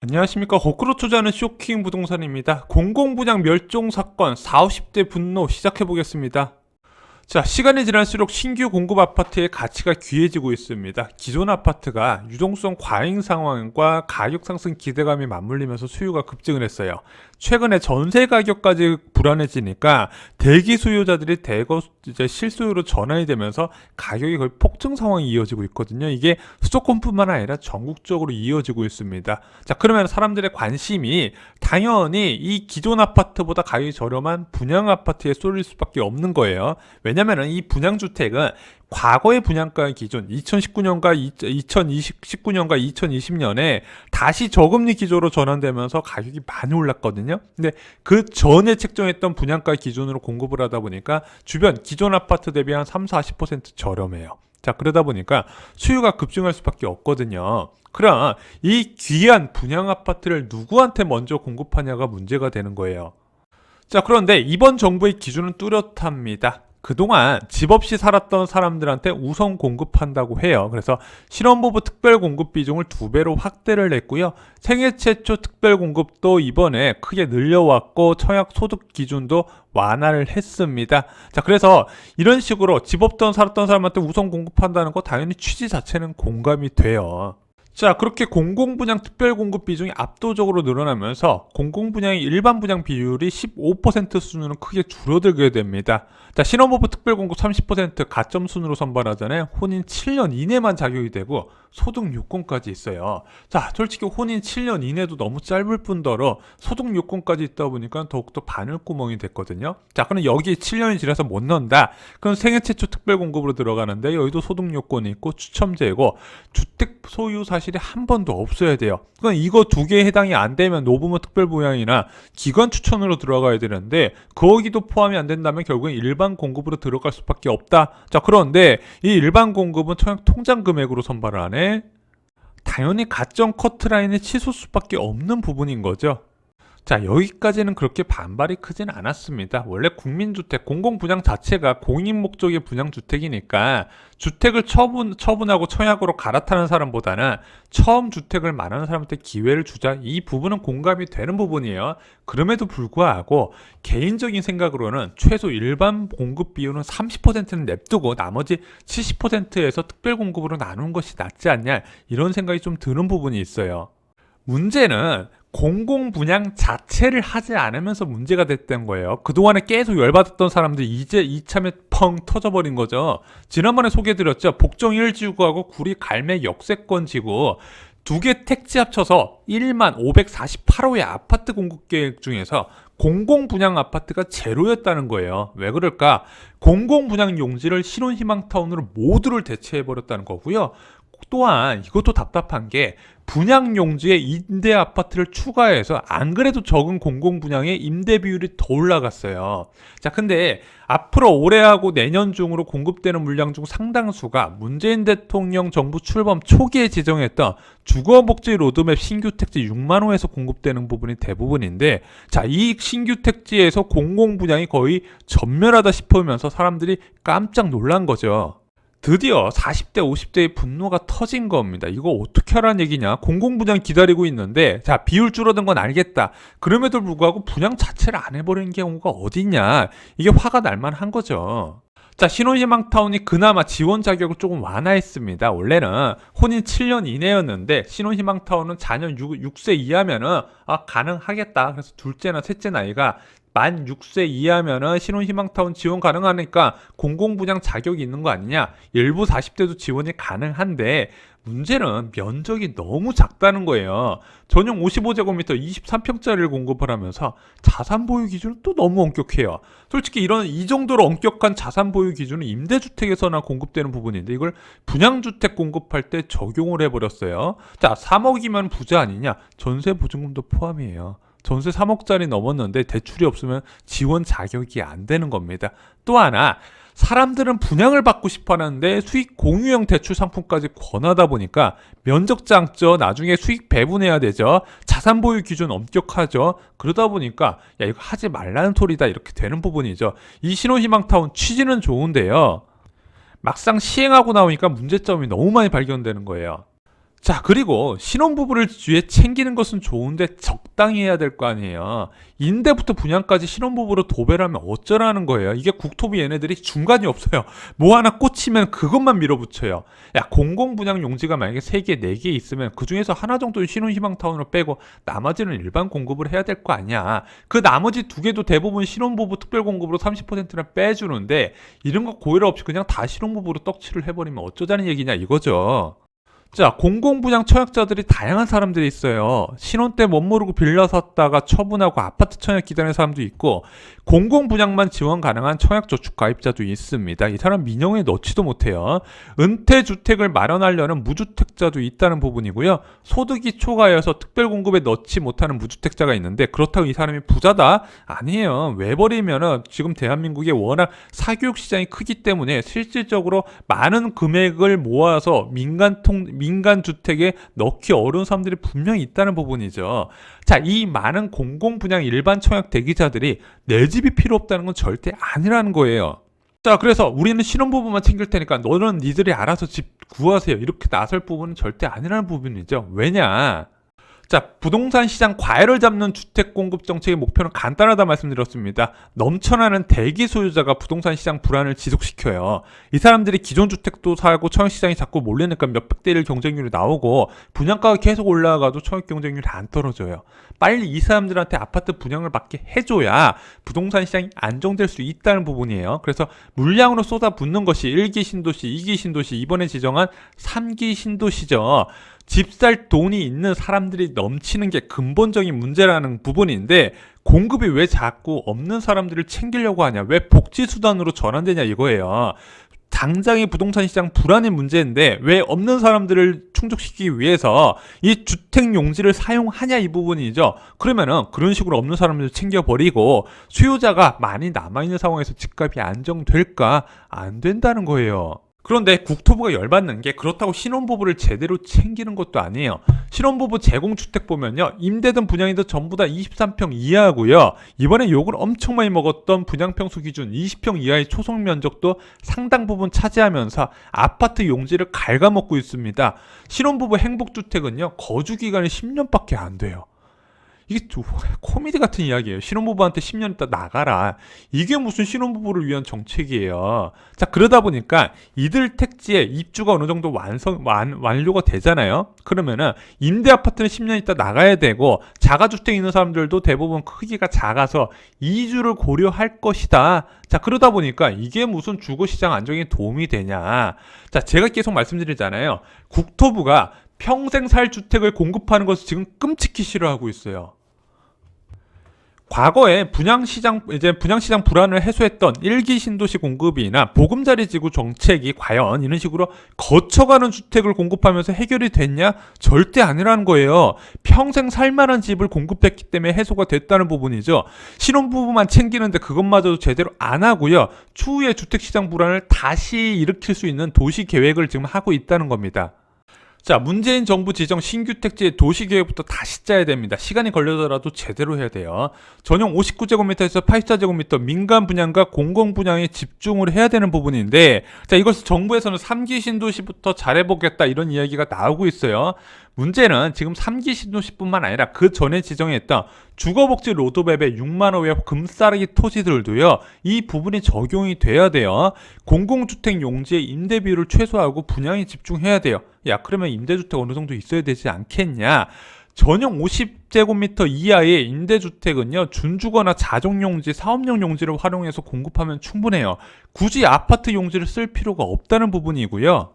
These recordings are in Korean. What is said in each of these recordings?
안녕하십니까. 거꾸로 투자하는 쇼킹 부동산입니다. 공공분양 멸종 사건 40, 50대 분노 시작해보겠습니다. 자, 시간이 지날수록 신규 공급 아파트의 가치가 귀해지고 있습니다. 기존 아파트가 유동성 과잉 상황과 가격 상승 기대감이 맞물리면서 수요가 급증을 했어요. 최근에 전세 가격까지 불안해지니까 대기 수요자들이 대거 이제 실수요로 전환이 되면서 가격이 거의 폭증 상황이 이어지고 있거든요. 이게 수도권뿐만 아니라 전국적으로 이어지고 있습니다. 자, 그러면 사람들의 관심이 당연히 이 기존 아파트보다 가격이 저렴한 분양 아파트에 쏠릴 수밖에 없는 거예요. 왜냐면은 이 분양주택은 과거의 분양가 기준 2019년과 2020년에 다시 저금리 기조로 전환되면서 가격이 많이 올랐거든요. 근데 그 전에 책정했던 분양가 기준으로 공급을 하다 보니까 주변 기존 아파트 대비 한 30-40% 저렴해요. 자, 그러다 보니까 수요가 급증할 수밖에 없거든요. 그럼 이 귀한 분양 아파트를 누구한테 먼저 공급하냐가 문제가 되는 거예요. 자, 그런데 이번 정부의 기준은 뚜렷합니다. 그동안 집 없이 살았던 사람들한테 우선 공급한다고 해요. 그래서 신혼부부 특별공급 비중을 2배로 확대를 했고요. 생애 최초 특별공급도 이번에 크게 늘려왔고 청약 소득 기준도 완화를 했습니다. 자, 그래서 이런 식으로 집 없던 살았던 사람한테 우선 공급한다는 거 당연히 취지 자체는 공감이 돼요. 자, 그렇게 공공분양 특별공급 비중이 압도적으로 늘어나면서 공공분양의 일반 분양 비율이 15% 수준으로 크게 줄어들게 됩니다. 자, 신혼부부 특별공급 30% 가점 순으로 선발하잖아요. 혼인 7년 이내만 자격이 되고 소득 요건까지 있어요. 자, 솔직히 혼인 7년 이내도 너무 짧을 뿐더러 소득 요건까지 있다 보니까 더욱더 바늘구멍이 됐거든요. 자, 그럼 여기 7년이 지나서 못 넣는다. 그럼 생애 최초 특별공급으로 들어가는데 여기도 소득 요건이 있고 추첨제고 주택 소유 사실이 한 번도 없어야 돼요. 그럼 이거 두 개에 해당이 안 되면 노부모 특별부양이나 기관 추천으로 들어가야 되는데 거기도 포함이 안 된다면 결국엔 일반 공급으로 들어갈 수밖에 없다. 자, 그런데 이 일반 공급은 청약 통장 금액으로 선발을 하네. 당연히 가점 커트라인의 치솟을 수밖에 없는 부분인 거죠. 자, 여기까지는 그렇게 반발이 크진 않았습니다. 원래 국민주택, 공공분양 자체가 공인 목적의 분양주택이니까 주택을 처분하고 청약으로 갈아타는 사람보다는 처음 주택을 말하는 사람한테 기회를 주자, 이 부분은 공감이 되는 부분이에요. 그럼에도 불구하고 개인적인 생각으로는 최소 일반 공급 비율은 30%는 냅두고 나머지 70%에서 특별 공급으로 나누는 것이 낫지 않냐, 이런 생각이 좀 드는 부분이 있어요. 문제는 공공분양 자체를 하지 않으면서 문제가 됐던 거예요. 그동안에 계속 열받았던 사람들이 이제 이참에 펑 터져버린 거죠. 지난번에 소개해드렸죠. 복정 1지구하고 구리 갈매 역세권 지구 두 개 택지 합쳐서 1만 548호의 아파트 공급 계획 중에서 공공분양 아파트가 제로였다는 거예요. 왜 그럴까? 공공분양 용지를 신혼희망타운으로 모두를 대체해버렸다는 거고요. 또한 이것도 답답한 게 분양 용지에 임대 아파트를 추가해서 안 그래도 적은 공공분양의 임대 비율이 더 올라갔어요. 자, 근데 앞으로 올해하고 내년 중으로 공급되는 물량 중 상당수가 문재인 대통령 정부 출범 초기에 지정했던 주거복지 로드맵 신규 택지 6만 호에서 공급되는 부분이 대부분인데, 자, 이 신규 택지에서 공공분양이 거의 전멸하다 싶으면서 사람들이 깜짝 놀란 거죠. 드디어 40대, 50대의 분노가 터진 겁니다. 이거 어떻게 하라는 얘기냐? 공공분양 기다리고 있는데, 자, 비율 줄어든 건 알겠다. 그럼에도 불구하고 분양 자체를 안 해버리는 경우가 어딨냐? 이게 화가 날 만한 거죠. 자, 신혼희망타운이 그나마 지원 자격을 조금 완화했습니다. 원래는 혼인 7년 이내였는데 신혼희망타운은 자녀 6세 이하면은 가능하겠다. 그래서 둘째나 셋째 나이가 만 6세 이하면은 신혼희망타운 지원 가능하니까 공공분양 자격이 있는 거 아니냐. 일부 40대도 지원이 가능한데 문제는 면적이 너무 작다는 거예요. 전용 55제곱미터 23평짜리를 공급을 하면서 자산 보유 기준은 또 너무 엄격해요. 솔직히 이 정도로 엄격한 자산 보유 기준은 임대주택에서나 공급되는 부분인데 이걸 분양주택 공급할 때 적용을 해버렸어요. 자, 3억이면 부자 아니냐? 전세 보증금도 포함이에요. 전세 3억짜리 넘었는데 대출이 없으면 지원 자격이 안 되는 겁니다. 또 하나, 사람들은 분양을 받고 싶어 하는데 수익 공유형 대출 상품까지 권하다 보니까 면적 작죠. 나중에 수익 배분해야 되죠. 자산 보유 기준 엄격하죠. 그러다 보니까 야, 이거 하지 말라는 소리다, 이렇게 되는 부분이죠. 이 신혼희망타운 취지는 좋은데요. 막상 시행하고 나오니까 문제점이 너무 많이 발견되는 거예요. 자, 그리고 신혼부부를 주위에 챙기는 것은 좋은데 적당히 해야 될 거 아니에요. 임대부터 분양까지 신혼부부로 도배를 하면 어쩌라는 거예요. 이게 국토부 얘네들이 중간이 없어요. 뭐 하나 꽂히면 그것만 밀어붙여요. 야, 공공분양 용지가 만약에 3개, 4개 있으면 그 중에서 하나 정도는 신혼희망타운으로 빼고 나머지는 일반 공급을 해야 될 거 아니야. 그 나머지 2개도 대부분 신혼부부 특별공급으로 30%는 빼주는데 이런 거 고려 없이 그냥 다 신혼부부로 떡칠을 해버리면 어쩌자는 얘기냐 이거죠. 자, 공공분양 청약자들이 다양한 사람들이 있어요. 신혼 때 못 모르고 빌려 샀다가 처분하고 아파트 청약 기다리는 사람도 있고, 공공분양만 지원 가능한 청약저축 가입자도 있습니다. 이 사람 민영에 넣지도 못해요. 은퇴주택을 마련하려는 무주택자도 있다는 부분이고요. 소득이 초과해서 특별공급에 넣지 못하는 무주택자가 있는데, 그렇다고 이 사람이 부자다? 아니에요. 왜 버리면은 지금 대한민국에 워낙 사교육 시장이 크기 때문에 실질적으로 많은 금액을 모아서 민간 주택에 넣기 어려운 사람들이 분명히 있다는 부분이죠. 자, 이 많은 공공분양 일반 청약 대기자들이 내 집이 필요 없다는 건 절대 아니라는 거예요. 자, 그래서 우리는 신혼부부만 챙길 테니까 너는 니들이 알아서 집 구하세요. 이렇게 나설 부분은 절대 아니라는 부분이죠. 왜냐? 자, 부동산 시장 과열을 잡는 주택 공급 정책의 목표는 간단하다 말씀드렸습니다. 넘쳐나는 대기 소유자가 부동산 시장 불안을 지속시켜요. 이 사람들이 기존 주택도 사고 청약 시장이 자꾸 몰리니까 몇백 대 1 경쟁률이 나오고 분양가가 계속 올라가도 청약 경쟁률이 안 떨어져요. 빨리 이 사람들한테 아파트 분양을 받게 해줘야 부동산 시장이 안정될 수 있다는 부분이에요. 그래서 물량으로 쏟아붓는 것이 1기 신도시, 2기 신도시, 이번에 지정한 3기 신도시죠. 집 살 돈이 있는 사람들이 넘치는 게 근본적인 문제라는 부분인데 공급이 왜 자꾸 없는 사람들을 챙기려고 하냐, 왜 복지수단으로 전환되냐 이거예요. 당장의 부동산 시장 불안의 문제인데 왜 없는 사람들을 충족시키기 위해서 이 주택 용지를 사용하냐 이 부분이죠. 그러면은 그런 식으로 없는 사람들을 챙겨버리고 수요자가 많이 남아있는 상황에서 집값이 안정될까? 안 된다는 거예요. 그런데 국토부가 열받는 게 그렇다고 신혼부부를 제대로 챙기는 것도 아니에요. 신혼부부 제공주택 보면요, 임대든 분양이든 전부 다 23평 이하고요. 이번에 욕을 엄청 많이 먹었던 분양평수 기준 20평 이하의 초속 면적도 상당 부분 차지하면서 아파트 용지를 갉아먹고 있습니다. 신혼부부 행복주택은요, 거주기간이 10년밖에 안 돼요. 이게 코미디 같은 이야기예요. 신혼부부한테 10년 있다 나가라. 이게 무슨 신혼부부를 위한 정책이에요. 자, 그러다 보니까 이들 택지에 입주가 어느 정도 완료가 되잖아요. 그러면은 임대 아파트는 10년 있다 나가야 되고 자가주택 있는 사람들도 대부분 크기가 작아서 이주를 고려할 것이다. 자, 그러다 보니까 이게 무슨 주거시장 안정에 도움이 되냐. 자, 제가 계속 말씀드리잖아요. 국토부가 평생 살 주택을 공급하는 것을 지금 끔찍히 싫어하고 있어요. 과거에 분양시장 불안을 해소했던 1기 신도시 공급이나 보금자리 지구 정책이 과연 이런 식으로 거쳐가는 주택을 공급하면서 해결이 됐냐? 절대 아니라는 거예요. 평생 살만한 집을 공급했기 때문에 해소가 됐다는 부분이죠. 신혼부부만 챙기는데 그것마저도 제대로 안 하고요. 추후에 주택시장 불안을 다시 일으킬 수 있는 도시 계획을 지금 하고 있다는 겁니다. 자, 문재인 정부 지정 신규 택지의 도시계획부터 다시 짜야 됩니다. 시간이 걸려서라도 제대로 해야 돼요. 전용 59제곱미터에서 84제곱미터 민간 분양과 공공 분양에 집중을 해야 되는 부분인데, 자, 이것을 정부에서는 3기 신도시부터 잘해보겠다 이런 이야기가 나오고 있어요. 문제는 지금 3기 신도시뿐만 아니라 그 전에 지정했던 주거복지 로드맵의 6만호의 금싸라기 토지들도요, 이 부분이 적용이 돼야 돼요. 공공주택 용지의 임대 비율을 최소화하고 분양에 집중해야 돼요. 야, 그러면 임대주택 어느 정도 있어야 되지 않겠냐? 전용 50제곱미터 이하의 임대주택은요, 준주거나 자족용지, 사업용 용지를 활용해서 공급하면 충분해요. 굳이 아파트 용지를 쓸 필요가 없다는 부분이고요.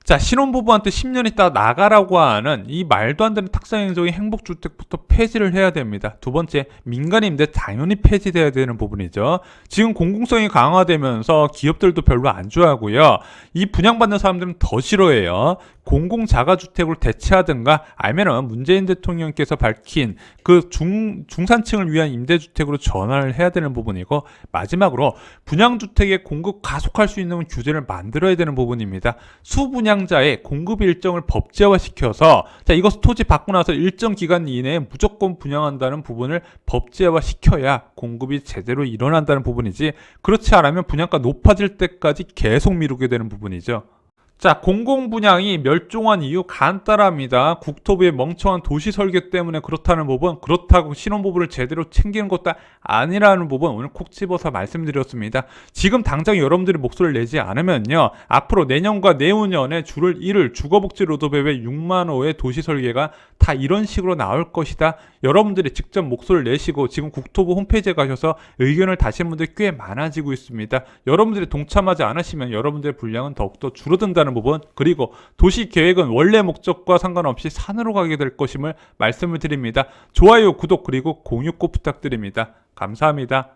자, 신혼부부한테 10년 있다 나가라고 하는 이 말도 안 되는 탁상행정의 행복주택부터 폐지를 해야 됩니다. 두 번째, 민간임대 당연히 폐지돼야 되는 부분이죠. 지금 공공성이 강화되면서 기업들도 별로 안 좋아하고요. 이 분양받는 사람들은 더 싫어해요. 공공자가주택으로 대체하든가 아니면 문재인 대통령께서 밝힌 그 중산층을 위한 임대주택으로 전환을 해야 되는 부분이고, 마지막으로 분양주택의 공급 가속할 수 있는 규제를 만들어야 되는 부분입니다. 수분양 분양자의 공급 일정을 법제화시켜서 자, 이것을 토지 받고 나서 일정 기간 이내에 무조건 분양한다는 부분을 법제화시켜야 공급이 제대로 일어난다는 부분이지, 그렇지 않으면 분양가 높아질 때까지 계속 미루게 되는 부분이죠. 자, 공공분양이 멸종한 이유 간단합니다. 국토부의 멍청한 도시 설계 때문에 그렇다는 부분, 그렇다고 신혼부부를 제대로 챙기는 것도 아니라는 부분 오늘 콕 집어서 말씀드렸습니다. 지금 당장 여러분들이 목소리를 내지 않으면요, 앞으로 내년과 내후년에 줄을 잃을 주거복지 로드맵의 6만 호의 도시 설계가 다 이런 식으로 나올 것이다. 여러분들이 직접 목소리를 내시고 지금 국토부 홈페이지에 가셔서 의견을 다시는 분들이 꽤 많아지고 있습니다. 여러분들이 동참하지 않으시면 여러분들의 분량은 더욱더 줄어든다는 부분, 그리고 도시 계획은 원래 목적과 상관없이 산으로 가게 될 것임을 말씀을 드립니다. 좋아요, 구독, 그리고 공유 꼭 부탁드립니다. 감사합니다.